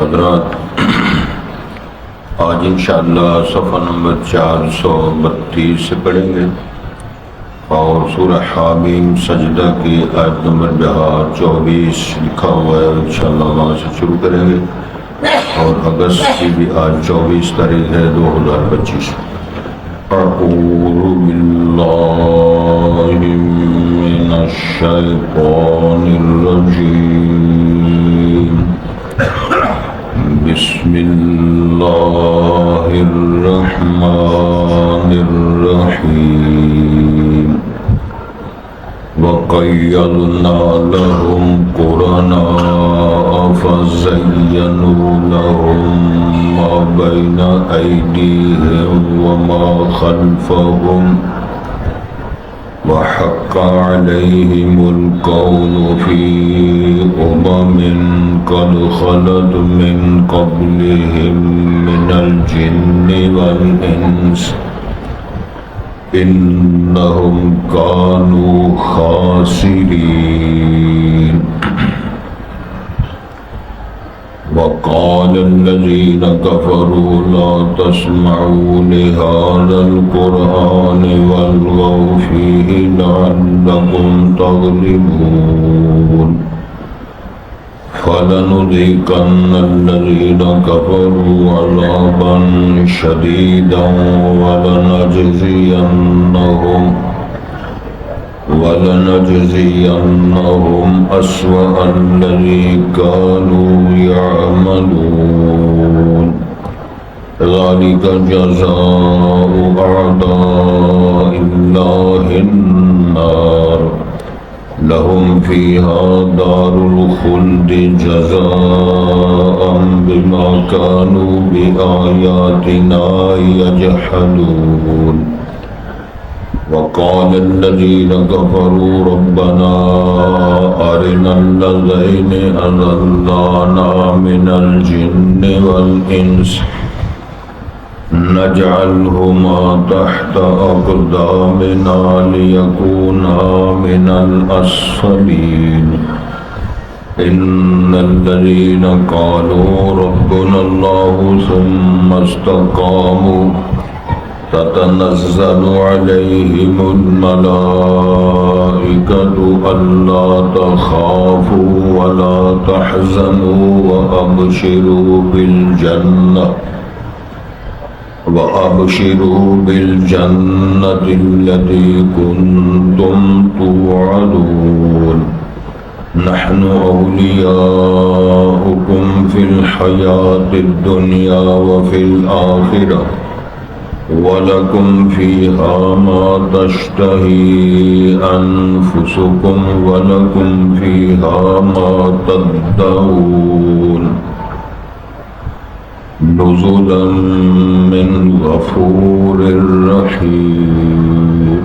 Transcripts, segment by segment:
حضرات، آج انشاءاللہ صفحہ نمبر 432 سے پڑھیں گے اور سورہ حامیم سجدہ کی آیت نمبر 24 لکھا ہوا ہے، انشاءاللہ وہاں سے شروع کریں گے۔ اور اگست کی بھی آج 24 تاریخ ہے 2025۔ اعوذ باللہ من الشیطان الرجیم، بسم اللہ الرحمن الرحیم۔ وَقَيَّضْنَا لَهُمْ قُرَنَاءَ فَزَيَّنُوا لَهُم مَّا بَيْنَ أَيْدِيهِمْ وَمَا خَلْفَهُمْ وَحَقَّ عَلَيْهِمُ الْقَوْلُ فِي أُمَمٍ قَدْ خَلَتْ مِن قَبْلِهِم مِّنَ الْجِنِّ وَالْإِنسِ إِنَّهُمْ كَانُوا خَاسِرِينَ۔ وَقَالَ الَّذِينَ كَفَرُوا لَا تَسْمَعُوا لِهَذَا الْقُرْآنِ وَالْغَوْا فِيهِ لَعَلَّكُمْ تَغْلِبُونَ۔ فَلَنُذِيقَنَّ الَّذِينَ كَفَرُوا عَذَابًا شَدِيدًا وَلَنَجْزِيَنَّهُمْ أَسْوَأَ الَّذِي كَانُوا يَعْمَلُونَ۔ ذَلِكَ جَزَاءُ أَعْدَاءِ اللَّهِ النَّارُ لَهُمْ فِيهَا دَارُ الْخُلْدِ جَزَاءً بِمَا كَانُوا بِآيَاتِنَا يَجْحَدُونَ۔ وَقَالَ الَّذِينَ كَفَرُوا رَبَّنَا أَرِنَا الَّذَيْنِ أَضَلَّانَا مِنَ الْجِنِّ وَالْإِنسِ نَجْعَلْهُمَا تَحْتَ أَقْدَامِنَا لِيَكُونَا مِنَ الْأَسْفَلِينَ۔ إِنَّ الَّذِينَ قَالُوا رَبُّنَا اللَّهُ ثُمَّ اسْتَقَامُوا تَتَنَزَّلُ عَلَيْهِمُ الْمَلَائِكَةُ أَلَّا تَخَافُوا وَلَا تَحْزَنُوا وَأَبْشِرُوا بِالْجَنَّةِ الَّتِي كُنتُمْ تُوعَدُونَ۔ نَحْنُ أَوْلِيَاؤُكُمْ فِي الْحَيَاةِ الدُّنْيَا وَفِي الْآخِرَةِ وَلَكُمْ فِيهَا مَا تَشْتَهِي أَنفُسُكُمْ وَلَكُمْ فِيهَا مَا تَدَّعُونَ۔ نُزُلًا مِّن غَفُورٍ رَّحِيمٍ۔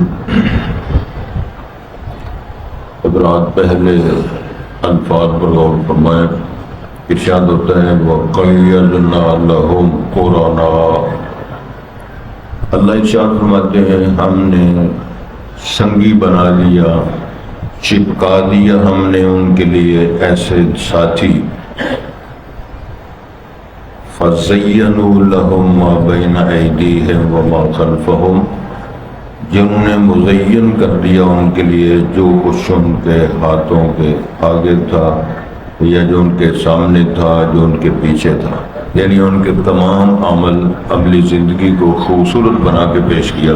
حضرات، پہلے الفاظ پر غور فرمائیں۔ ارشاد ہوتا ہے وَقَيَّضْنَا لَهُمْ قُرَنَاءَ۔ اللہ ارشاد فرماتے ہیں ہم نے سنگی بنا لیا، چپکا دیا ہم نے ان کے لیے ایسے ساتھی۔ فَزَيَّنُوا لَهُم مَّا بَيْنَ أَيْدِيهِمْ وَمَا خَلْفَهُمْ، جنہوں نے مزین کر دیا ان کے لیے جو کچھ ان کے ہاتھوں کے آگے تھا یا جو ان کے سامنے تھا، جو ان کے پیچھے تھا، یعنی ان کے تمام عمل عملی زندگی کو خوبصورت بنا کے پیش کیا۔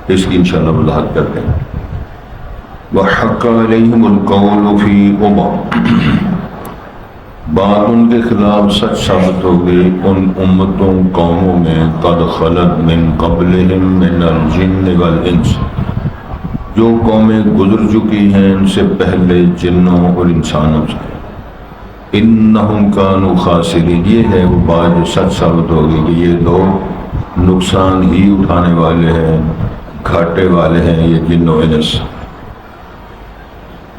اس کی انشاءاللہ وضاحت کرتے ہیں۔ وَحَقَّ عَلَيْهِمُ الْقَوْلُ فِي أُمَمٍ، بات ان کے خلاف سچ ثابت ہو گئی ان امتوں قوموں میں قد خلت من قبلہم من الجن والانس، جو قومیں گزر چکی ہیں ان سے پہلے جنوں اور انسانوں سے۔ انہم کانوا خاسرین، یہ ہے وہ بات جو سچ ثابت ہوگی کہ یہ لوگ نقصان ہی اٹھانے والے ہیں، گھاٹے والے ہیں یہ جن و انس۔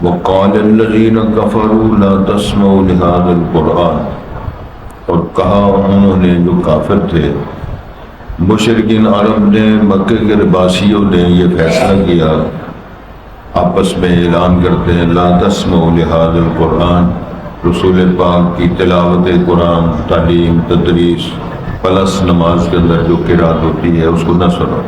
وَقَالَ الَّذِينَ كَفَرُوا لَا تَسْمَعُوا لِهَذَا الْقُرْآنِ، اور کہا انہوں نے جو کافر تھے، مشرکین عرب نے، مکے کے رباسیوں نے یہ فیصلہ کیا، آپس میں اعلان کرتے ہیں لا تسمعوا لهذا القرآن، رسول پاک کی تلاوت قرآن، تعلیم، تدریس پلس نماز کے اندر جو قرات ہوتی ہے اس کو نہ سنو۔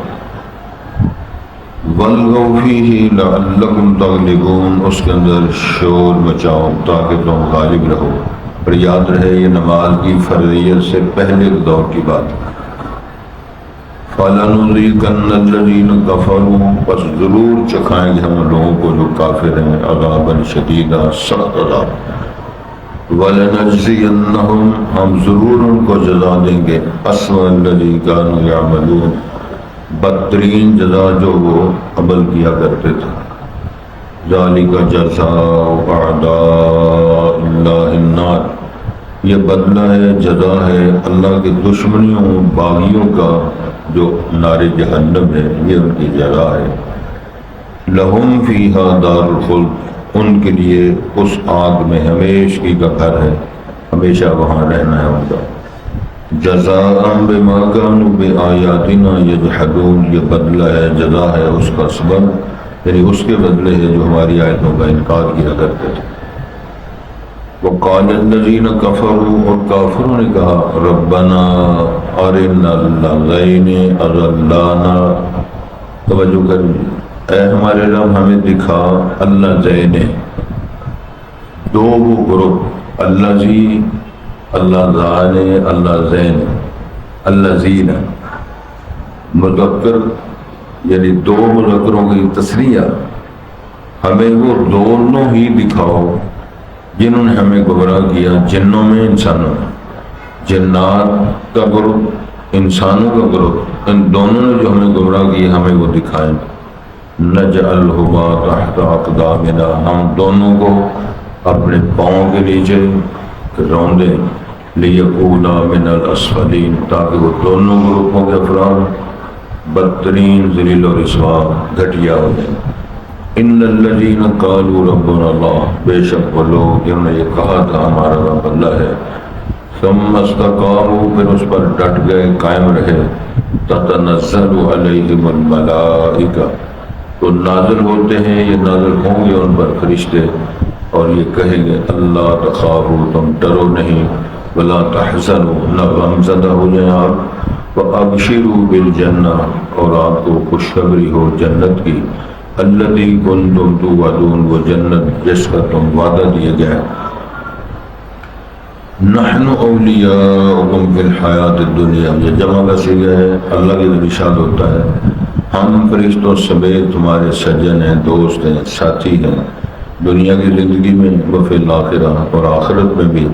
وَالْغَوْ فِيهِ لَعَلَّكُمْ تَغْلِبُونَ، اس کے اندر شور مچاؤ تاکہ تم غالب رہو۔ اور یاد رہے یہ نماز کی فرضیت سے پہلے کے دور کی بات ہے۔ فَلَنُذِيقَنَّ الَّذِينَ كَفَرُوا، پس ضرور چکھائیں گے ہم لوگوں کو جو کافر ہیں عذابًا شدیدا، سخت عذاب۔ وَلَنَجْزِيَنَّهُمْ، ہم ضرور ان کو جزا دیں گے، أَسْوَأَ الَّذِي كَانُوا يَعْمَلُونَ، بدترین جزا جو وہ عمل کیا کرتے تھے۔ ذَلِكَ جَزَاءُ أَعْدَاءِ اللَّهِ النَّارِ، یہ بدلہ ہے، جزا ہے اللہ کے دشمنیوں باغیوں کا جو نار جہنم ہے، یہ ان کی جزا ہے۔ لَهُمْ فِيهَا دَارُ الْخُلْدِ، ان کے لیے اس آگ میں ہمیشگی کا گھر ہے، ہمیشہ وہاں رہنا ہے ان کا۔ جزاء بما كانوا بآیاتنا یجحدون، یہ بدلہ ہے، جزا ہے اس کا سبب، یعنی اس کے بدلے ہے جو ہماری آیتوں کا انکار کیا کرتے تھے۔ وقال الذین کفروا، اور کافروں نے کہا، ربنا ارنا الذین اضلانا، توجہ کریے، اے ہمارے رب ہمیں دکھا، الذین، دو وہ گروپ، الذی، اللہ زان، اللہ زین، الذین، مذکر یعنی دو مذکروں کی تسریہ، ہمیں وہ دونوں ہی دکھاؤ جنہوں نے ہمیں گمراہ کیا، جنوں میں انسانوں میں، جنات کا گروپ، انسانوں کا گروپ، ان دونوں نے جو ہمیں گمراہ کیا ہمیں وہ دکھائیں۔ نجعلہما تحت اقدامنا، ہم دونوں کو اپنے پاؤں کے نیچے روندے، لیکونا من الاسفلین، تاکہ وہ دونوں گروپوں کے افراد بدترین ذلیل و رسوا گھٹیا ہو جائیں۔ ان الذین قالوا ربنا اللہ، بے شک وہ لوگ جنہوں نے یہ کہا تھا ہمارا رب اللہ ہے، ثم استقاموا، پھر اس پر ڈٹ گئے، قائم رہے، تتنزل علیہم الملائکہ، تو نازل ہوتے ہیں، یہ نازل ہوں گے ان پر فرشتے، اور یہ کہیں گے اللہ تخافوا، تم ڈرو نہیں، ولا تحزنوا، نہ غمزدہ ہو جائیں آپ، وابشروا بالجنہ، اور آپ کو خوشخبری ہو جنت کی، الذی کنتم توعدون، وہ جنت جس کا تم وعدہ دیا گیا۔ نحن اولیاؤکم فی الحیات الدنیا، یہ جمع کا صیغہ ہے، اللہ کی ارشاد ہوتا ہے ہم فرشتوں سمیت تمہارے سجن ہیں، دوست ہیں، ساتھی ہیں، دنیا کی زندگی میں، وفی الآخرہ، اور آخرت میں بھی۔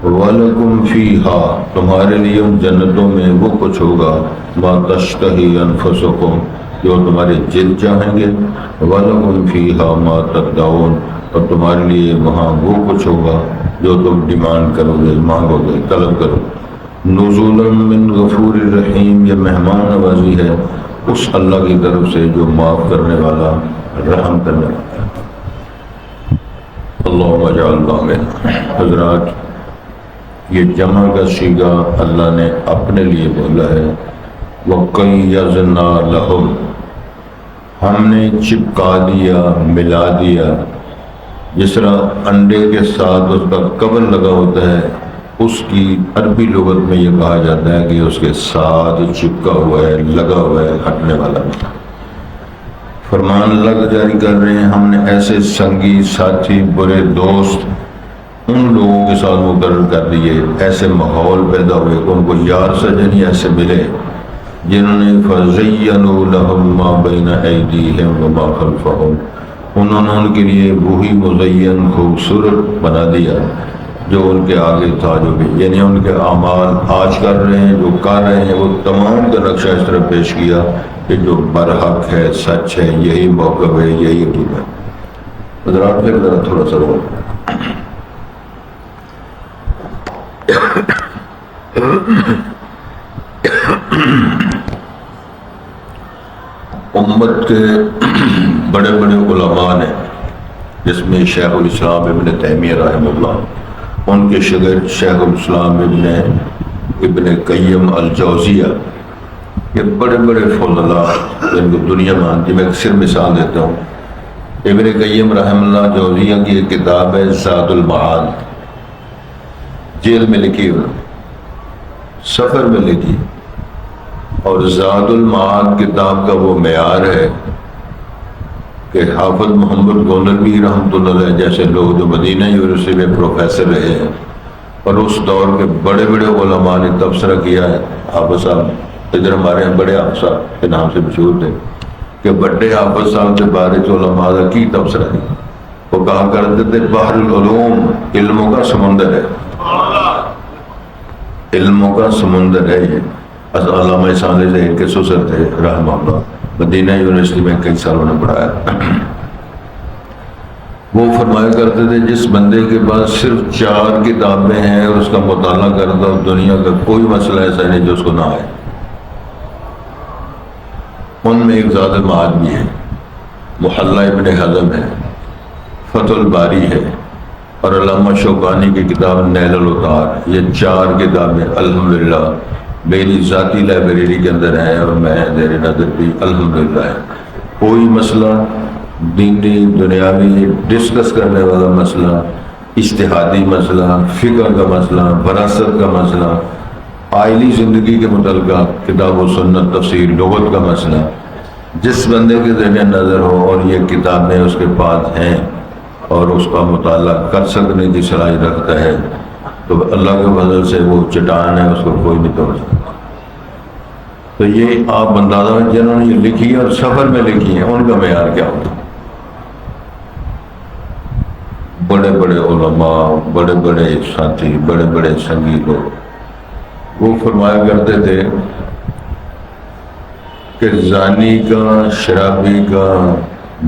وَلَكُمْ فِيهَا، تمہارے لیے ان جنتوں میں وہ کچھ ہوگا، مَا تَشْتَهِي أَنفُسُكُمْ، جو تمہارے جل چاہیں گے، وَلَكُمْ فِيهَا مَا تَدَّعُونَ، اور تمہارے لیے وہاں وہ کچھ ہوگا جو تم ڈیمانڈ کرو گے، مانگو گے، طلب کرو۔ نُزُولًا مِّن غَفُورٍ رَحِيمٍ، یہ مہمان نوازی ہے اس اللہ کی طرف سے جو معاف کرنے والا، رحم کرنے والا ہے۔ اللہم اجعلنا منہ۔ حضرات، یہ جمع کا صیغہ اللہ نے اپنے لیے بولا ہے، وَقَيَّضْنَا لَهُمْ، ہم نے چپکا دیا، ملا دیا، جس طرح انڈے کے ساتھ اس کا کور لگا ہوتا ہے، اس کی عربی لغت میں یہ کہا جاتا ہے کہ اس کے ساتھ چپکا ہوا ہے، لگا ہوا ہے، ہٹنے والا نہیں۔ فرمان اللہ کا جاری کر رہے ہیں، ہم نے ایسے سنگی ساتھی، برے دوست ان لوگوں کے ساتھ مقرر کر دیے، ایسے ماحول پیدا ہوئے کہ ان کو یار سجن ہی ایسے ملے جنہوں نے فَزَيَّنُوا لَهُم مَّا بَيْنَ أَيْدِيهِمْ وَمَا خَلْفَهُمْ، انہوں نے ان کے لیے وہی مزین خوبصورت بنا دیا جو ان کے آگے تھا، جو بھی یعنی ان کے اعمال آج کر رہے ہیں، جو کر رہے ہیں، وہ تمام کا نقشہ اس طرح پیش کیا کہ جو برحق ہے، سچ ہے، یہی موقف ہے، یہی حقیقت ہے۔ حضرات پھر ذرا تھوڑا سا رو امت کے بڑے بڑے علماء نے، جس میں شیخ الاسلام ابن تیمیہ رحمہ اللہ، ان کے شاگرد شیخ الاسلام ابن قیم الجوزیہ، یہ بڑے بڑے فضلاء جن کو دنیا میں آنتی، میں اکثر مثال دیتا ہوں۔ ابن قیم رحمہ اللہ جوزیہ کی ایک کتاب ہے زاد المعاد، جیل میں لکھی ہوئی، سفر میں لکھی، اور زاد المعاد کتاب کا وہ معیار ہے کہ حافظ محمد گونروی رحمۃ اللہ علیہ جیسے لوگ جو مدینہ یونیورسٹی میں پروفیسر رہے ہیں اور اس دور کے بڑے بڑے علماء نے تبصرہ کیا ہے، حافظ صاحب ادھر ہمارے یہاں بڑے حافظ صاحب کے نام سے مشہور تھے کہ بڑے حافظ صاحب کے بارے علماء کی تبصرہ ہے، وہ کہا کرتے تھے بحر العلوم علموں کا سمندر ہے، علموں کا سمندر ہے یہ۔ علامہ صالح ذہن کے سسر تھے رحمہ اللہ، مدینہ یونیورسٹی میں کئی سالوں نے پڑھایا۔ وہ فرمایا کرتے تھے جس بندے کے پاس صرف 4 کتابیں ہیں اور اس کا مطالعہ کرتا ہو، دنیا کا کوئی مسئلہ ایسا نہیں جو اس کو نہ آئے۔ ان میں ایک زاد المعاد بھی ہے، محلہ ابن حزم ہے، فتح الباری ہے، اور علامہ شوکانی کی کتاب نیل الاوطار۔ یہ 4 کتابیں الحمدللہ میری ذاتی لائبریری کے اندر ہیں اور میں زیر نظر بھی الحمدللہ ہے۔ کوئی مسئلہ دینی دنیاوی ڈسکس کرنے والا مسئلہ، اجتہادی مسئلہ، فقہ کا مسئلہ، وراثت کا مسئلہ، آئلی زندگی کے متعلقہ کتاب و سنت، تفسیر، لغت کا مسئلہ، جس بندے کے ذہن نظر ہو اور یہ کتابیں اس کے پاس ہیں اور اس کا مطالعہ کر سکنے کی صلاحیت رکھتا ہے تو اللہ کے فضل سے وہ چٹان ہے، اس کو کوئی نہیں توڑ سکتا۔ تو یہ آپ اندازہ میں جنہوں نے یہ لکھی ہے اور سفر میں لکھی ہیں ان کا معیار کیا ہوتا ہے؟ بڑے بڑے علماء، بڑے بڑے ساتھی، بڑے بڑے سنگی لوگ وہ فرمایا کرتے تھے کہ زانی کا، شرابی کا،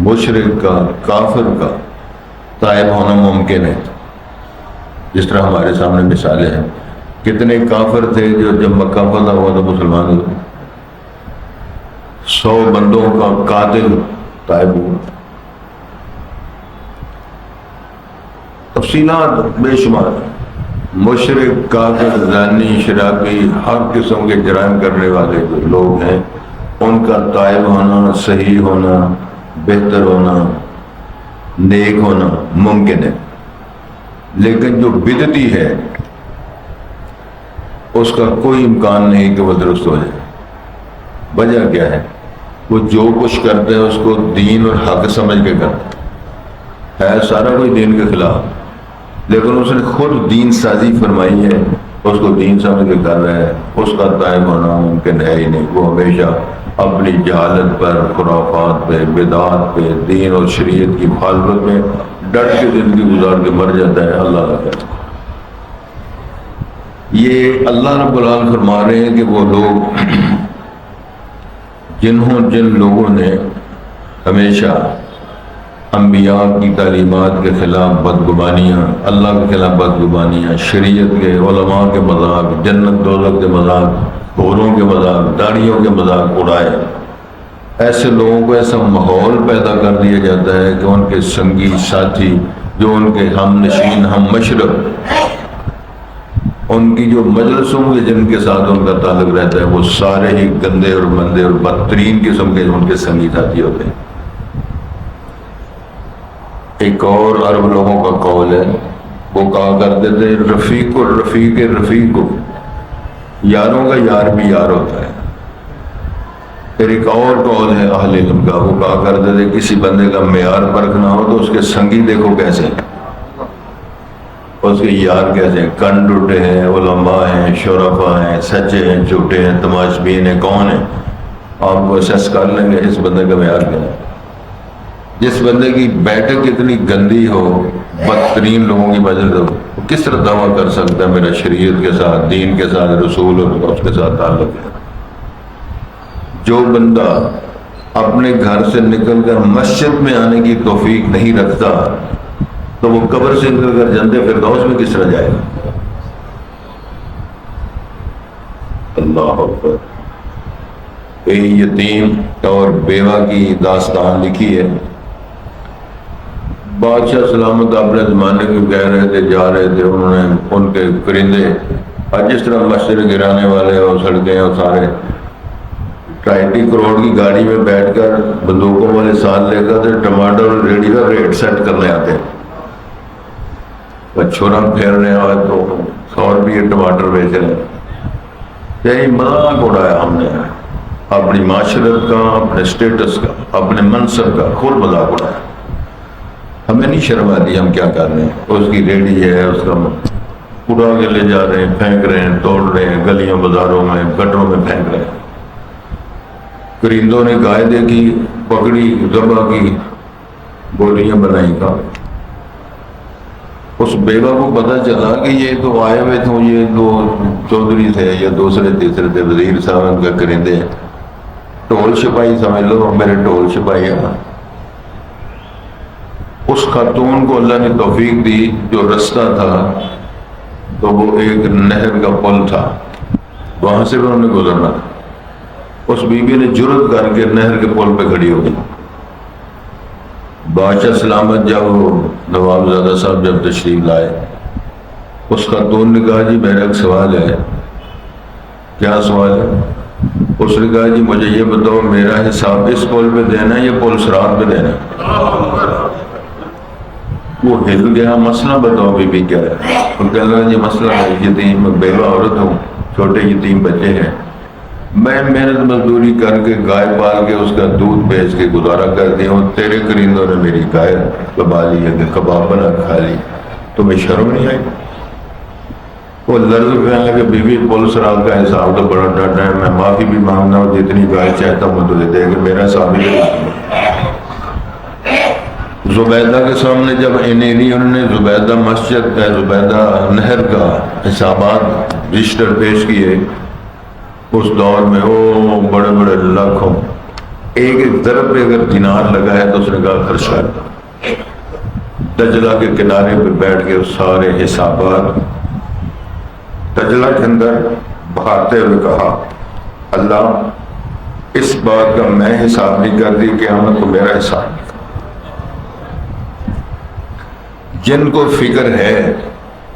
مشرک کا، کافر کا تائب ہونا ممکن ہے۔ جس طرح ہمارے سامنے مثالیں ہیں، کتنے کافر تھے جو جب مکہ فتح ہوا تو مسلمان ہوئے، 100 بندوں کا قاتل تائب ہوا۔ تفصیلات بے شمار، مشرک، کافر، زانی، شرابی، ہر قسم کے جرائم کرنے والے جو لوگ ہیں ان کا تائب ہونا، صحیح ہونا، بہتر ہونا، نیک ہونا ممکن ہے۔ لیکن جو بدعتی ہے اس کا کوئی امکان نہیں کہ وہ درست ہو جائے۔ وجہ کیا ہے؟ وہ جو کچھ کرتے ہیں اس کو دین اور حق سمجھ کے کرتے ہے، سارا کوئی دین کے خلاف، لیکن اس نے خود دین سازی فرمائی ہے، اس کو دین سمجھ کے کر رہا ہے، اس کا تائب ہونا ممکن ہے ہی نہیں۔ وہ ہمیشہ اپنی جہالت پر، خرافات پہ، بدعات پہ، دین اور شریعت کی مخالفت میں ڈٹ کے زندگی گزار کے مر جاتا ہے۔ اللہ رکھے۔ یہ اللہ رب العالمین فرما رہے ہیں کہ وہ لوگ جن لوگوں نے ہمیشہ انبیاء کی تعلیمات کے خلاف بدگمانیاں، اللہ کے خلاف بدگمانیاں، شریعت کے، علماء کے مذاق، جنت دوزخ کے مذاق، حوروں کے مذاق، داڑھیوں کے مذاق اڑائے، ایسے لوگوں کو ایسا ماحول پیدا کر دیا جاتا ہے کہ ان کے سنگی ساتھی جو ان کے ہم نشین، ہم مشرب، ان کی جو مجلسوں کے جن کے ساتھ ان کا تعلق رہتا ہے وہ سارے ہی گندے اور مندے اور بدترین قسم کے ان کے سنگی ساتھی ہوتے ہیں۔ ایک اور عرب لوگوں کا قول ہے، وہ کہا کرتے تھے رفیق الرفیق رفیق، یاروں کا یار بھی یار ہوتا ہے۔ پھر ایک اور قول ہے اہل علم کا، وہ کہا کرتے تھے کسی بندے کا معیار پرکھنا ہو تو اس کے سنگی دیکھو کیسے، اس کے یار کیسے ہیں، کن ٹوٹے ہیں، علماء ہیں، شرفاء ہیں، سچے ہیں، جھوٹے ہیں، تماشبین ہیں، کون ہیں، آپ کو اسیس کر لیں گے اس بندے کا معیار کیا ہے۔ جس بندے کی بیٹھک اتنی گندی ہو، بدترین لوگوں کی مجلس ہو، وہ کس طرح دعویٰ کر سکتا ہے میرا شریعت کے ساتھ، دین کے ساتھ، رسول اور اس کے ساتھ تعلق ہے۔ جو بندہ اپنے گھر سے نکل کر مسجد میں آنے کی توفیق نہیں رکھتا تو وہ قبر سے نکل کر جنت فردوس میں کس طرح جائے گا؟ اللہ اکبر۔ ایک یتیم اور بیوہ کی داستان لکھی ہے۔ بادشاہ سلامت اپنے زمانے کو کہہ رہے تھے، جا رہے تھے، انہوں نے ان کے پرندے اور جس طرح مسجد گرانے والے اور سڑکیں اور سارے 2.5 کروڑ کی گاڑی میں بیٹھ کر بندوقوں والے ساتھ لے کر ٹماٹر اور ریڑھی کا ریٹ سیٹ کرنے آتے ہیں، چھوڑا پھیر رہے ہیں تو اور بھی یہ ٹماٹر بیچ رہے ہیں. یہی مذاق اڑایا ہم نے اپنی معاشرت کا، اپنے اسٹیٹس کا، اپنے منصب کا خود مذاق اڑایا. ہمیں نہیں شرم آتی ہم کیا کر رہے ہیں. اس کی ریڈی ہے، اس کا اڑا کے لے جا رہے ہیں، پھینک رہے ہیں، توڑ رہے ہیں، گلیوں بازاروں میں گٹروں میں پھینک رہے ہیں. پرندوں نے گائے دیکھی، پکڑی، ذبح کی، بولیاں بنائی کا. اس بیوہ کو پتہ چلا کہ یہ تو آئے ہوئے تھے، یہ دو چودھری تھے یا دوسرے تیسرے تھے، وزیر صاحب ان کا کرندے، ٹول شپائی سمجھ لو، میرے ٹول شپائی ہے. اس خاتون کو اللہ نے توفیق دی، جو رستہ تھا تو وہ ایک نہر کا پل تھا، وہاں سے بھی انہوں نے گزرنا. اس بی بی نے جرت کر کے نہر کے پل پہ کھڑی ہو گئی. بادشاہ سلامت جب نواب زادہ صاحب جب تشریف لائے، اس خاتون نے کہا جی میرا ایک سوال ہے. کیا سوال ہے؟ اس نے کہا جی مجھے یہ بتاؤ میرا حساب اس پل پہ دینا ہے یا پل صراط پہ دینا ہے؟ وہ ہل گیا. مسئلہ بتاؤ بی بی کیا ہے؟ وہ کہہ رہا جی مسئلہ ہے یتیم بیوہ عورت ہوں، چھوٹے یتیم بچے ہیں، میں محنت مزدوری کر کے گائے پال کے اس کا دودھ بیچ کے گزارا کرتی ہوں. تیرے کرندوں نے میری گائے کبا لی ہے کہ کباب بنا کھا لی، تمہیں شرم نہیں آئی؟ وہ لرز گیا کہ بی بی پل صراط کا حساب تو بڑا ڈاٹا ہے، میں معافی بھی مانگنا ہوں، جتنی گائے چاہتا ہوں تجھے دے کہ میرا حساب ہی زبیدہ کے سامنے جب انہوں نے زبیدہ مسجد زبیدہ نہر کا حسابات رجسٹر پیش کیے. اس دور میں وہ بڑے بڑے لاکھوں، ایک ایک ضرب پہ اگر دینار لگا ہے تو اس نے کہا خرچ کر. دجلہ کے کنارے پہ بیٹھ کے سارے حسابات دجلہ کے اندر بہاتے ہوئے کہا اللہ اس بات کا میں حساب نہیں کرتی، قیامت کو میرا حساب. جن کو فکر ہے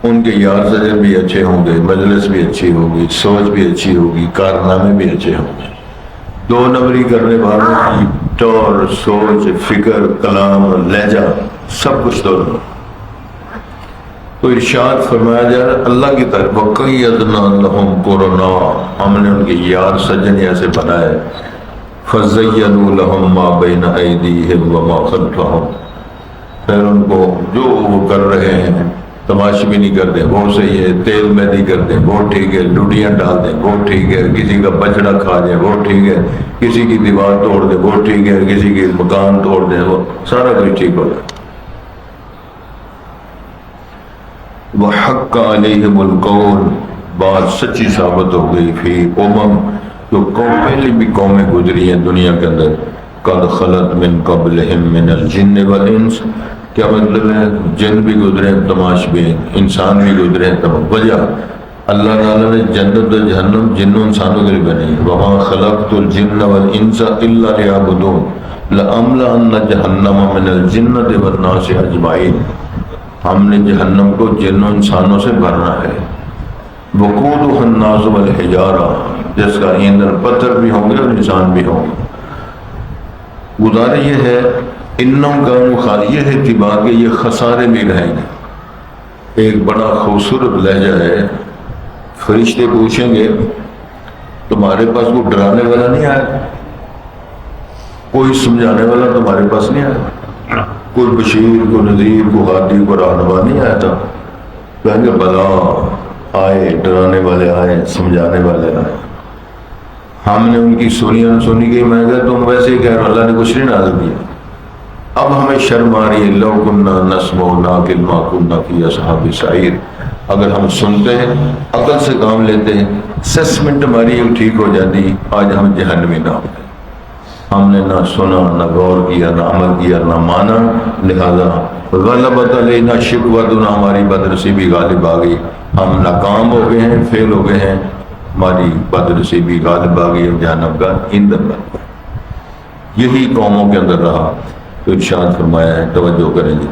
ان کے یار سجر بھی اچھے ہوں گے، مجلس بھی اچھی ہوگی، سوچ بھی اچھی ہوگی، کارنامے بھی اچھے ہوں گے. دو نمبری کرنے والوں کی طور، سوچ، فکر، کلام، لہجہ سب کچھ دونوں. تو ارشاد فرمایا جا رہا اللہ کی طرف وَقَيَّدْنَا لَهُمْ قُرَنَاءَ، ہم نے ان کے یار سجن ایسے بنائے. فَزَيَّنُوا لَهُمْ مَا بَيْنَ أَيْدِيهِمْ وَمَا خَلْفَهُمْ، پھر ان کو جو وہ کر رہے ہیں تماشی بھی نہیں کرتے، وہ صحیح ہے، تیل مہندی کرتے ہیں وہ ٹھیک ہے، لڈیاں ڈال دیں وہ ٹھیک ہے، کسی کا بچڑا کھا جائے وہ ٹھیک ہے، کسی کی دیوار توڑ دیں وہ ٹھیک ہے، کسی کی مکان توڑ دیں وہ سارا کچھ ٹھیک ہو جائے. وَحَقَّ عَلَيْهِمُ الْقَوْلُ، بات سچی ثابت ہو گئی فی جو پہلی بھی قومیں گزری ہیں دنیا کے اندر. قَدْ خَلَتْ مِن قَبْلِهِمْ مِنَ الْجِنِّ وَالْإِنسِ، کیا مطلب ہے؟ جن بھی گزرے ہیں تماش بھی، انسان بھی گزرے ہیں. وجہ اللہ تعالیٰ نے جنت و جہنم جنوں انسانوں کے لیے بنائی. وَمَا خَلَقْتُ الْجِنَّ وَالْإِنسَ إِلَّا لِيَعْبُدُونِ لَأَمْلَأَنَّ جَهَنَّمَ مِنَ الْجِنَّةِ وَالنَّاسِ أَجْمَعِينَ، ہم نے جہنم کو جنوں انسانوں سے بھرنا ہے. وَقُودُهَا النَّاسُ وَالْحِجَارَةُ، جس کا ایندھن پتھر بھی ہوں گے اور انسان بھی ہوں گے. گزارے یہ ہے انہوں کا یہ اعتبار کہ یہ خسارے بھی رہیں گے. ایک بڑا خوبصورت لہجہ ہے. فرشتے پوچھیں گے تمہارے پاس کوئی ڈرانے والا نہیں آیا، کوئی سمجھانے والا تمہارے پاس نہیں آیا، کوئی بشیر، کوئی نذیر، کوئی ہادی، کوئی رہنما نہیں آیا تھا؟ کہیں گے بلا آئے، ڈرانے والے آئے، سمجھانے والے آئے. ہم نے ان کی سنی سنی گئی. میں کہا تم ویسے ہی کہہ رہے اللہ نے کچھ نہیں نازل کیا. اب ہمیں شرم آ رہی ہے. لو کننا نسمع نعقل ما کننا فی اصحاب السعیر، اگر ہم سنتے عقل سے کام لیتے اسسمنٹ ہماری ٹھیک ہو جاتی، آج ہم جہنمی نہ ہوتے. ہم نے نہ سنا، نہ غور کیا، نہ عمل کیا، نہ مانا، لہذا غلبت علینا شقوتنا، ہماری بدنصیبی غالب آ گئی. ہم ناکام ہو گئے ہیں، فیل ہو گئے ہیں، ہماری بدنصیبی غالب آ گئی، جہنم کا ایندھن بن گیا. یہی قوموں کے اندر رہا. تو ارشاد فرمایا ہے، توجہ کریں گے.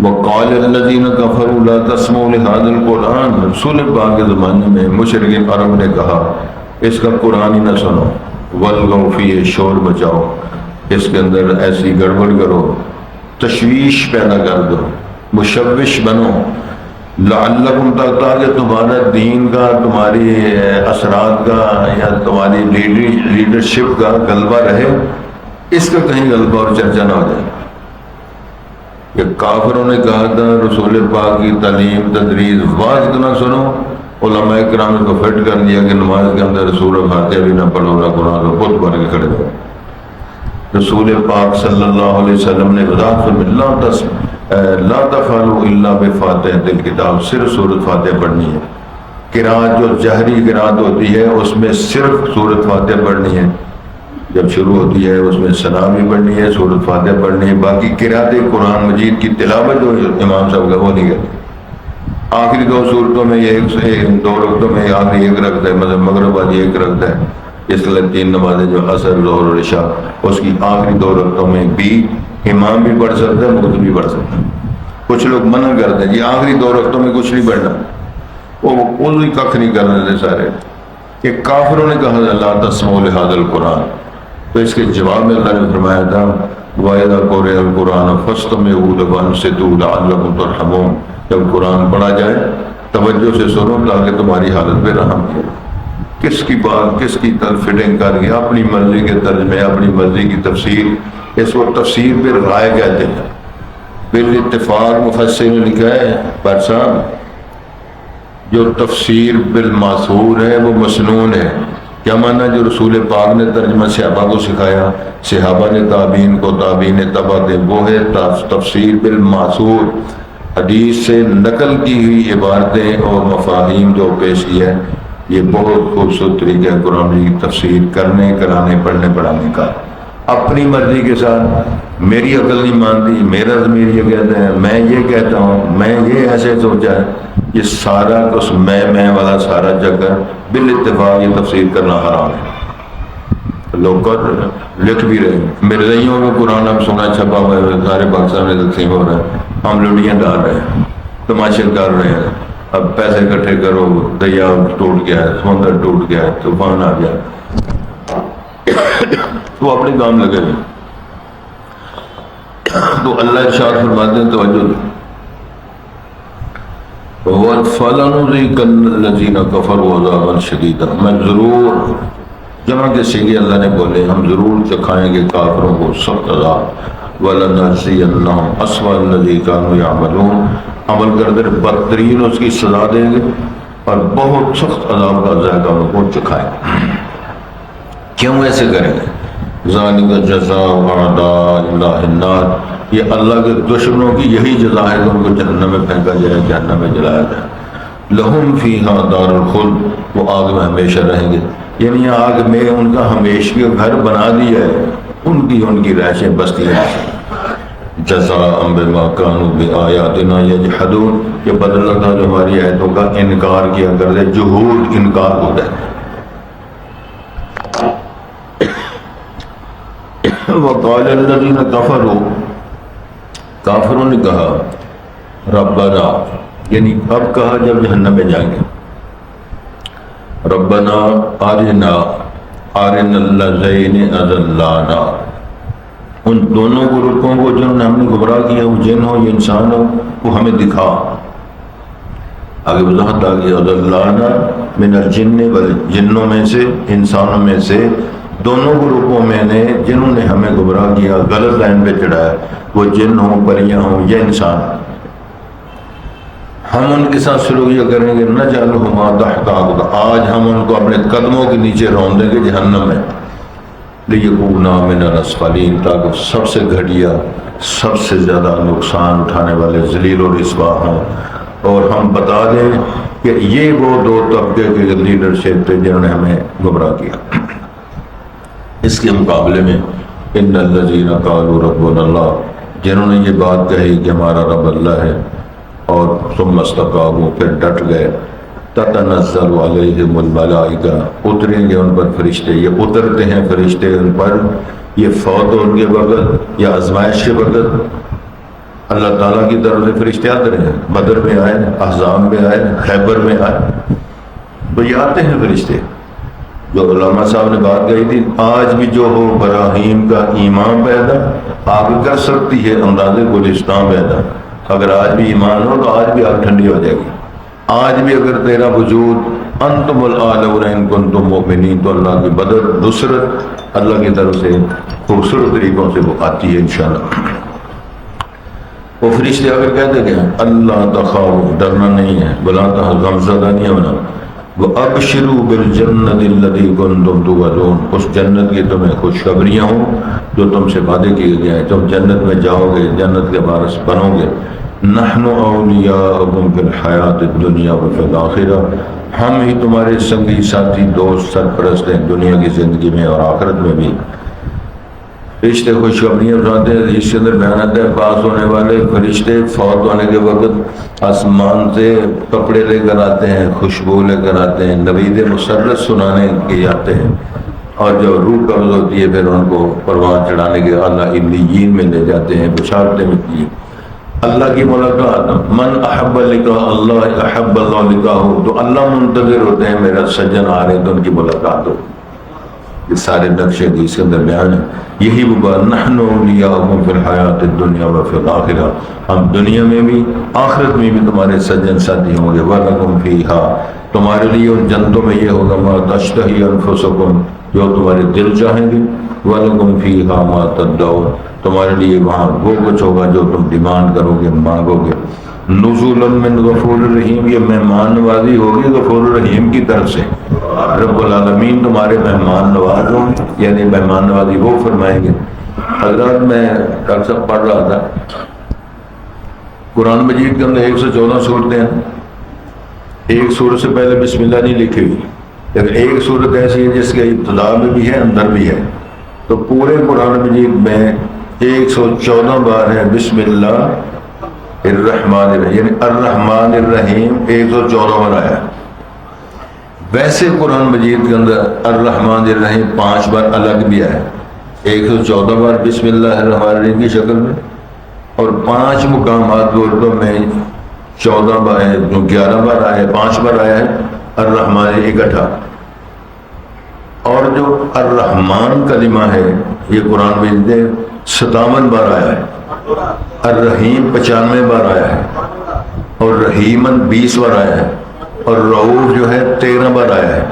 وقال الذين كفروا لا تسمعوا لهذا القرآن، رسول پاک کے زمانے میں مشرکین عرب نے کہا اس کا قرآن ہی نہ سنو. والغوا فیہ، شور بچاؤ، اس کے اندر ایسی گڑبڑ کرو، تشویش پیدا کر دو، مشوش بنو. لعلکم تاکہ تمہارا دین کا، تمہاری اثرات کا یا تمہاری لیڈرشپ کا غلبہ رہے، اس کا کہیں غلبہ اور چرچا نہ ہو جائے. کہ کافروں نے کہا تھا رسول پاک کی تعلیم تدریس واضح نہ سنو، علماء کرام نے کو فٹ کر دیا کہ نماز کے اندر سورہ فاتحہ بھی نہ پڑھو نہ قرآن کو بت بن کے کھڑے ہو. رسول پاک صلی اللہ علیہ وسلم نے لا تفعلوا الا بفاتحۃ الکتاب، صرف سورۃ فاتحہ پڑھنی ہے. قرات جو جہری قرات ہوتی ہے اس میں صرف سورۃ فاتحہ پڑھنی ہے، جب شروع ہوتی ہے اس میں سلام بھی پڑھنی ہے، سورۃ فاتحہ پڑھنی ہے. باقی قرات قرآن مجید کی تلاوت جو امام صاحب کا وہ نہیں کرتے. آخری دو صورتوں میں یہ دو رکعتوں میں آخری ایک رکعت ہے، مطلب مغرب والی ایک رکعت ہے. اس لیے تین نمازیں جو عصر ظہر اور عشاء، اس کی آخری دو رکعتوں میں بھی امام بھی پڑھ سکتا ہے، مقتدی بھی پڑھ سکتا ہے. کچھ لوگ منع کرتے ہیں جی آخری دو رکعتوں میں کچھ نہیں پڑھنا، وہ کوئی کخ نہیں کر رہے تھے سارے. کہ کافروں نے کہا لا تسمعوا لہذا القرآن، تو اس کے جواب میں اللہ نے فرمایا تھا وَإِذَا قُرِئَ الْقُرْآنُ فَاسْتَمِعُوا لَهُ وَأَنصِتُوا لَعَلَّكُمْ تُرْحَمُونَ. جب قرآن پڑھا جائے توجہ سے سنو تاکہ تمہاری حالت پہ رحم ہو. کس کی بات کس کی طرف فٹنگ کر گیا، اپنی مرضی کے ترجمے، اپنی مرضی کی تفسیر. اس کو تفسیر بالغائے کہتے ہیں. بالاتفاق مفسر نے لکھا ہے پر صاحب جو تفسیر بالماثور ہے وہ مسنون ہے. کیا مانا؟ جو رسول پاک نے ترجمہ صحابہ کو سکھایا، صحابہ نے تابعین کو، تابعین تبع دے، وہ ہے تفسیر بالماثور. حدیث سے نقل کی ہوئی عبارتیں اور مفاہیم جو پیش کی ہے، یہ بہت خوبصورت طریقہ ہے قرآن کی تفسیر کرنے، کرانے، پڑھنے پڑھانے کا. اپنی مرضی کے ساتھ میری عقل نہیں مانتی، میرا ضمیر یہ کہتا ہے، میں یہ کہتا ہوں، میں یہ ایسے سوچا ہے، یہ سارا کچھ میں والا سارا چکر بالاتفاق یہ تفسیر کرنا حرام ہے. لوگ لکھ بھی رہے ہیں مرزائیوں میں قرآن اب سونا چھپا ہوا ہے، سارے پاکستان میں تقسیم ہو رہا ہے، ہم لوٹیاں ڈال رہے ہیں، تماشے کر رہے ہیں. اب پیسے اکٹھے کرو، دریا ٹوٹ گیا ہے، سمندر ٹوٹ گیا ہے، طوفان آ گیا، تو اپنے کام لگے ہوئے. تو اللہ ارشاد فرماتے ہیں توجہ وَلَنُذِيقَنَّ الَّذِينَ كَفَرُوا عَذَابًا شَدِيدًا. میں ضرور جمع کے سیگے اللہ نے بولے ہم ضرور چکھائیں گے کافروں کو سخت عذاب. وَلَنَجْزِيَنَّهُمْ أَسْوَأَ الَّذِي كَانُوا يَعْمَلُونَ. عمل کرتے بدترین اس کی سزا دیں گے اور بہت سخت عذاب کا ذائقہ ان کو چکھائیں گے. کیوں ایسے کریں گے؟ ذَلِكَ جَزَاءُ أَعْدَاءِ اللَّهِ النَّارِ. یہ اللہ کے دشمنوں کی یہی جزا ہے کہ ان کو جہنم میں پھینکا جائے، جہنم میں جلایا جائے. لَهُمْ فِيهَا دَارُ الْخُلْدِ. وہ آگ میں ہمیشہ رہیں گے، یعنی آگ میں ان کا ہمیشہ کا گھر بنا دیا ہے، ان کی رہائشیں بستیاں. جزاء بما كانوا بآياتنا يجحدون. یہ بدلہ تھا جو ہماری آیتوں کا انکار کیا کرتے. جہود انکار ہوتا ہے. وقال الذين كفروا. کافروں نے کہا ربنا، یعنی اب کہا جب جہنم میں جائیں گے، ربنا ارنا الذین اضلانا. ان دونوں گروپوں کو جنہوں نے ہم نے گمراہ کیا، وہ جن ہو یا انسان ہو، وہ ہمیں دکھا. آگے وضاحت آ گئی اضلانا من الجن جنوں میں سے، انسانوں میں سے، دونوں گروپوں میں نے جنہوں نے ہمیں گمراہ کیا، غلط لائن پہ چڑھایا، وہ جن ہوں، پریاں ہوں یا انسان. ہم ان کے ساتھ سلوک یہ کریں گے نجعلہما تحت اقدام. آج ہم ان کو اپنے قدموں کے نیچے رون دیں گے جہنم میں. لیکونا من الاسفلین. تاکہ سب سے گھٹیا، سب سے زیادہ نقصان اٹھانے والے ذلیل و رسوا ہوں. اور ہم بتا دیں کہ یہ وہ دو طبقے کے لیڈرشپ تھے جنہوں نے ہمیں گمراہ کیا. اس کے مقابلے میں ان الذین قالوا ربنا اللہ، جنہوں نے یہ بات کہی کہ ہمارا رب اللہ ہے، اور ثم استقاموا، پھر ڈٹ گئے، تتنزل علیہم الملائکہ، اتریں گے ان پر فرشتے. یہ اترتے ہیں فرشتے ان پر، یہ فوت ہونے کے وقت یا آزمائش کے وقت اللہ تعالیٰ کی طرف سے فرشتے آتے ہیں. بدر میں آئے، احزاب میں آئے، خیبر میں آئے، تو یہ آتے ہیں فرشتے. جو علماء صاحب نے بات کہی تھی، آج بھی جو ہو براہیم کا ایمان پیدا، آگ کر سکتی ہے انداز گلستان پیدا. اگر آج بھی ایمان ہو تو آج بھی آگ ٹھنڈی ہو جائے گی. آج بھی اگر تیرا وجود انتم الاعلون ان کنتم مؤمنین تو اللہ کی مدد نصرت اللہ کی طرف سے خوبصورت طریقوں سے وہ آتی ہے انشاءاللہ. وہ فرشتے اگر کہتے کہ اللہ تخافوا ڈرنا نہیں ہے، بلا غمزدہ نہیں ہونا، وَأَبْشِرُوا بِالْجَنَّةِ الَّتِي كُنْتُمْ تُوعَدُونَ اس جنت کی تمہیں خوشخبریاں ہوں جو تم سے وعدے کیے گئے ہیں، تم جنت میں جاؤ گے، جنت کے وارث بنو گے. نحن اولیاءکم فی الحیات الدنیا وفی الآخرہ ہم ہی تمہارے سنگی ساتھی دوست سرپرست ہیں دنیا کی زندگی میں اور آخرت میں بھی. فرشتے خوشخبریاں سناتے ہیں. اس کے اندر بیان آتا ہے پاس ہونے والے فرشتے فوت ہونے کے وقت آسمان سے کپڑے لے کر آتے ہیں، خوشبو لے کر آتے ہیں، نوید مسرت سنانے کے آتے ہیں، اور جو روح قبض ہوتی ہے پھر ان کو پروان چڑھانے کے اعلیٰ علیین میں لے جاتے ہیں، بشارتیں ملتی ہیں. اللہ کی ملاقات، من احب لقاء اللہ احب اللہ لقاءہ، تو اللہ منتظر ہوتے ہیں میرا سجن آ رہے ہیں تو ان کی ملاقات ہو. یہ سارے نقشے جس کے اندر بیان ہے. یہی وہ بات نحن اولیاءکم فی الحیات الدنیا وفی الآخرہ ہم دنیا میں بھی آخرت میں بھی تمہارے سجن ساتھی ہوں گے. وَلَکُمْ فِیہا تمہارے لیے ان جنتوں میں یہ ہوگا ما تشتہی انفسکم جو تمہارے دل چاہیں گے. وَلَکُمْ فِیہا ما تدعون تمہارے لیے وہاں وہ کچھ ہوگا جو تم ڈیمانڈ کرو گے، مانگو گے. نزولا من غفور الرحیم یہ مہمان نوازی ہوگی غفور الرحیم کی طرف سے. رب العالمین تمہارے مہمان نواز ہوں، یعنی مہمان نوازی وہ فرمائیں گے. حضرات میں ڈاکٹر صاحب پڑھ رہا تھا قرآن مجید کے اندر 114 صورتیں ہیں. ایک سورت سے پہلے بسم اللہ نہیں لکھی ہوئی، لیکن ایک سورت ایسی ہے جس کے ابتدا میں بھی ہے اندر بھی ہے. تو پورے قرآن مجید میں 114 بار ہے بسم اللہ الرحمن الرحیم، یعنی الرحمن الرحیم 114 بار آیا. ویسے قرآن مجید کے اندر الرحمن الرحیم 5 بار الگ بھی آیا، 114 بار بسم اللہ الرحمن الرحیم کی شکل میں، اور 5 مقامات اردو میں 14 بار 11 بار آیا، 5 بار آیا ہے الرحمن اکٹھا. اور جو الرحمن کلمہ ہے یہ قرآن مجید میں 57 بار آیا ہے. الرحیم 95 بار آیا ہے، اور رحیمن 20 بار آیا ہے، اور رعوف جو ہے 13 بار آیا ہے.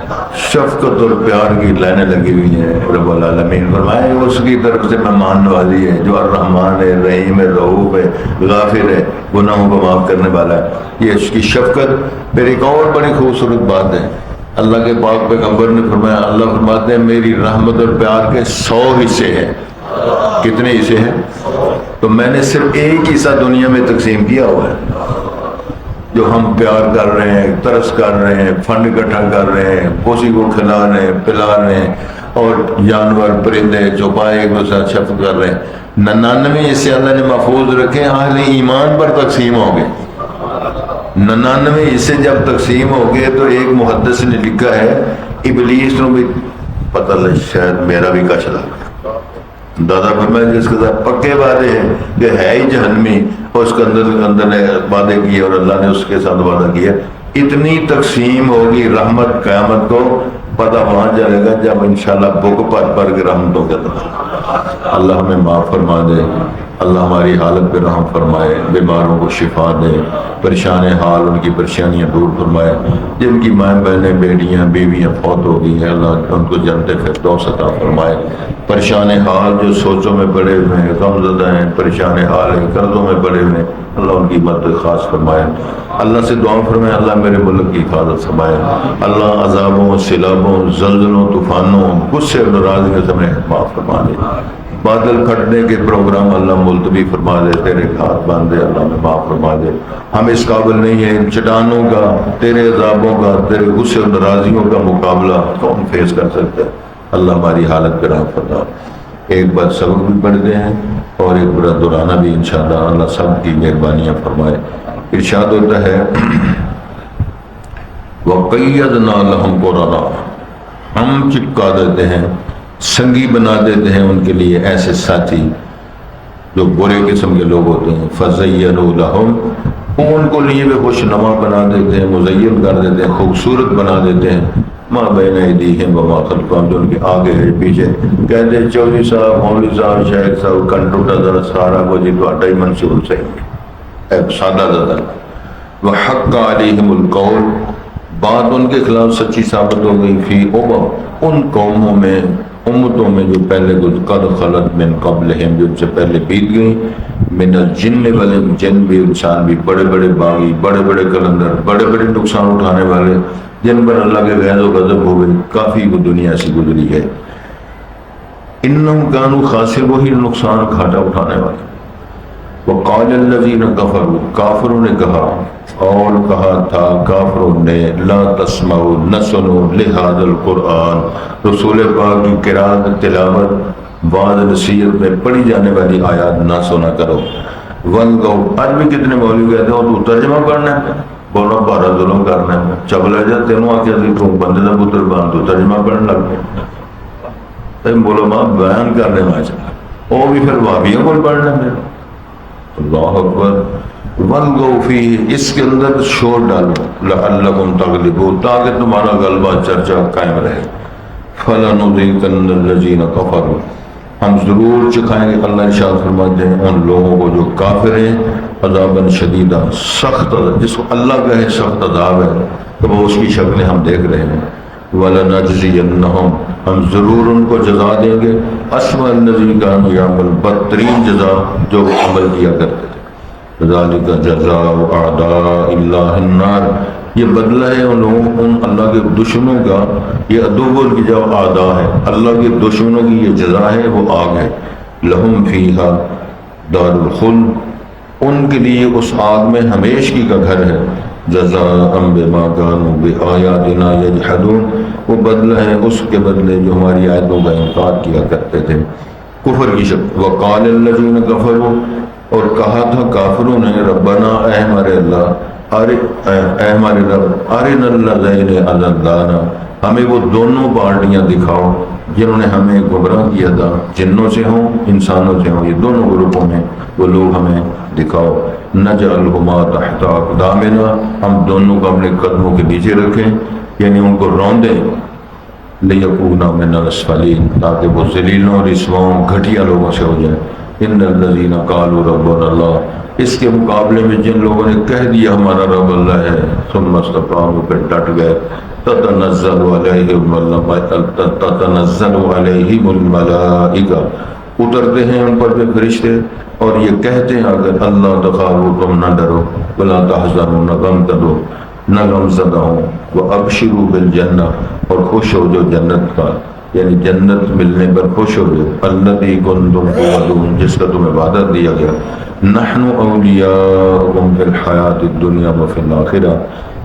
شفقت اور پیار کی لائنیں لگی ہوئی ہیں. رب العالمین فرمائے اس کی طرف سے مہمان نوازی ہے جو الرحمن ہے، رحیم ہے، رعوف ہے، غافر ہے، گناہوں کو معاف کرنے والا ہے. یہ اس کی شفقت. پھر ایک اور بڑی خوبصورت بات ہے، اللہ کے پاک پیغمبر نے فرمایا، اللہ فرماتے ہیں میری رحمت اور پیار کے 100 حصے ہیں. کتنے حصے ہیں؟ تو میں نے صرف ایک حصہ دنیا میں تقسیم کیا ہوا ہے. جو ہم پیار کر رہے ہیں، ترس کر رہے ہیں، فنڈ اکٹھا کر رہے ہیں، کسی کو کھلا رہے ہیں، پلا رہے ہیں، اور جانور پرندے چوپائے ایک دوسرے سے شفقت کر رہے ہیں. 99 حصے اللہ نے محفوظ رکھے اہل ایمان پر تقسیم ہو گئے. 99 حصے جب تقسیم ہو گئے تو ایک محدث نے لکھا ہے ابلیس کو بھی پتہ لگ شاید میرا بھی کچھ لگ دادا فرمایا جس کے ساتھ پکے وعدے ہیں کہ ہے ہی جہنمی، اس کے اندر نے وعدے کیے اور اللہ نے اس کے ساتھ وعدہ کیا. اتنی تقسیم ہوگی رحمت قیامت کو پتہ وہاں جائے گا جب انشاءاللہ بک پر کے رحمتوں کے اندر. اللہ ہمیں معاف فرما دے، اللہ ہماری حالت پہ رحم فرمائے، بیماروں کو شفا دے، پریشان حال ان کی پریشانیاں دور فرمائے. جن کی مائیں بہنیں بیٹیاں بیویاں فوت ہو گئی ہیں اللہ ان کو جنت فردوس عطا فرمائے. پریشان حال جو سوچوں میں پڑے ہوئے ہیں، غم زدہ ہیں، پریشان حال ہیں، قرضوں میں پڑے ہوئے ہیں، اللہ ان کی مدد خاص فرمائے. اللہ سے دعا فرمائے اللہ میرے ملک کی حفاظت فرمائے. اللہ عذابوں، سیلابوں، زلزلوں، طوفانوں، غصے اور ناراضگیوں سے ہمیں معاف فرما دے. بادل پھٹنے کے پروگرام اللہ ملتوی فرما دے، تیرے ہاتھ باندھ دے، اللہ میں معاف فرما دے. ہم اس قابل نہیں ہیں ان چٹانوں کا، تیرے عذابوں کا، تیرے غصے اور ناراضگیوں کا مقابلہ کون فیس کر سکتا ہے. اللہ ہماری حالت پہ رحم فرما. ایک بار سبق بھی پڑھتے ہیں اور ایک بڑا دورانہ بھی انشاءاللہ. اللہ سب کی مہربانیاں فرمائے. ارشاد ہوتا ہے وَقَيَّدْنَا لَهُمْ قُرَنَاءَ ہم چپکا دیتے ہیں، سنگی بنا دیتے ہیں ان کے لیے ایسے ساتھی جو برے قسم کے لوگ ہوتے ہیں. فَزَيَّنُوا لَهُمْ ان کو لیے بھی خوش نما بنا دیتے ہیں، مزین کر دیتے ہیں، خوبصورت بنا دیتے ہیں. ماں بین ایدیہم وما خلفہم جو ان کے آگے ہے پیچھے. کہتے ہیں چودھری صاحب، مولوی صاحب، شیخ صاحب کنٹوٹا ذرا سارا کو جی تو ہی منصور صحیح ہے. سادہ زدہ وحق علیہم القول، بات ان کے خلاف سچی ثابت ہو گئی فی ان قوموں میں، امتوں میں جو پہلے قد خلت من قبلہم، جو ان سے پہلے بیت گئی، من الجن والے، جن بھی انسان بھی، بڑے بڑے باغی، بڑے بڑے قلندر، بڑے بڑے نقصان اٹھانے والے، جن پر اللہ کے غیظ و غضب ہو گئی، کافی وہ دنیا سے گزری ہے۔ انہم کانوا خاسر، وہی نقصان گھاٹا اٹھانے والے۔ وقال الذین کفروا، کافروں نے کہا، اور کہا تھا کافروں نے، لا تسمعوا، نہ سنو، لہذا القرآن، رسول پاک کی قرات تلاوت بعد نصیحت میں پڑھی جانے والی آیات نہ سنا کرو۔ والغوا، آج بھی کتنے مولوی کہتے ہیں تو ترجمہ پڑھنا ہے، بولنا بارہ ظلم کرنا ہے، چبلا جا تینوں آ کے تو بندے کا پتر بان تو ترجمہ پڑھنے لگ گئے، بولو ماں بیان کرنے میں چاہا، وہ بھی پھر وہابیوں کو پڑھنا ہے۔ اللہ اکبر۔ والغوا فیہ، اس کے اندر شور ڈالو، لعلکم تغلبون، تاکہ تمہارا غلبہ چرچا قائم رہے۔ فلنذیقن الذین کفروا، ہم ضرور چکھائیں گے، اللہ ارشاد فرماتے ہیں، ان لوگوں کو جو کافر ہیں، عذاباً شدیدہ، سخت، جس کو اللہ کا ہے سخت عذاب ہے، تو وہ اس کی شکلیں ہم دیکھ رہے ہیں۔ وَلَنَجْزِيَنَّهُمْ، ہم ضرور ان کو جزا دیں گے، أَسْوَأَ الَّذِي كَانُوا يَعْمَلُونَ، بدترین جزا جو وہ عمل کیا کرتے تھے۔ ذَلِكَ جَزَاءُ أَعْدَاءِ اللَّهِ النَّارِ، یہ بدلہ ہے ان لوگوں، ان اللہ کے دشمنوں کا، یہ عدو کی جو اعداء ہے، اللہ کے دشمنوں کی یہ جزا ہے، وہ آگ ہے۔ لہم فیہا دار الخلد، ان کے لیے اس آگ میں ہمیشگی کا گھر ہے۔ جزاء بما كانوا بآیاتنا یجحدون، وہ بدلہ ہے اس کے بدلے جو ہماری آیتوں کا انکار کیا کرتے تھے، کفر کی شکل۔ وقال الذین کفروا، اور کہا تھا کافروں نے، ربنا، اے ہمارے اللہ، اے ہمارے رب، ارنا الذین اضلانا، ہمیں وہ دونوں پارٹیاں دکھاؤ جنہوں نے ہمیں گمراہ کیا تھا، جنوں سے ہوں انسانوں سے ہوں، یہ دونوں گروپوں میں وہ لوگ ہمیں دکھاؤ۔ نجعلہما تحت اقدامنا، ہم دونوں کو اپنے قدموں کے نیچے رکھیں، یعنی ان کو روندیں، لیکونا من الاسفلین، تاکہ وہ ذلیلوں، رسواؤں، گھٹیا لوگوں سے ہو جائیں۔ ان الذین قالوا ربنا اللہ، اس کے مقابلے میں جن لوگوں نے کہہ دیا ہمارا رب اللہ ہے، ثم استقاموا، پہ ڈٹ گئے، تتنزل علیہم الملائکہ، اترتے ہیں ان پر جو فرشتے، اور یہ کہتے ہیں اگر اللہ تخافوا، تم نہ ڈرو، ولا تحزنوا، نہ غم کرو، نہ غم زدہ ہو، وابشروا بالجنہ، اور خوش ہو جو جنت کا، یعنی جنت ملنے پر خوش ہو جو، الذی کنتم توعدون، جس کا تمہیں وعدہ دیا گیا۔ نحن اولیاؤکم فی الحیاۃ الدنیا وفی الآخرہ،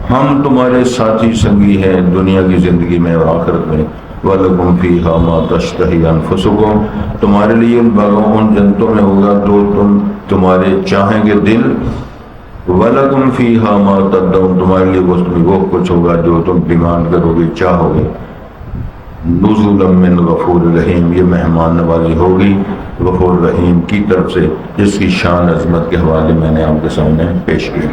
ہم تمہارے ساتھی سنگی ہیں دنیا کی زندگی میں اور آخرت میں۔ وَلَكُمْ فِيهَا مَا تَشْتَهِي أَنفُسُكُمْ، تمہارے لیے ان باغوں، ان جنتوں میں ہوگا تو تمہارے چاہیں گے دل۔ وَلَكُمْ فِيهَا مَا تَدَّعُونَ، تمہارے لیے وہ کچھ ہوگا جو تم ڈیمانڈ کرو گے، چاہو گے۔ نُزُلًا مِّن غَفُورٍ رَحِيمٍ، یہ مہمان نوازی ہوگی غفور رحیم کی طرف سے، جس کی شان عظمت کے حوالے میں نے آپ کے سامنے پیش کی۔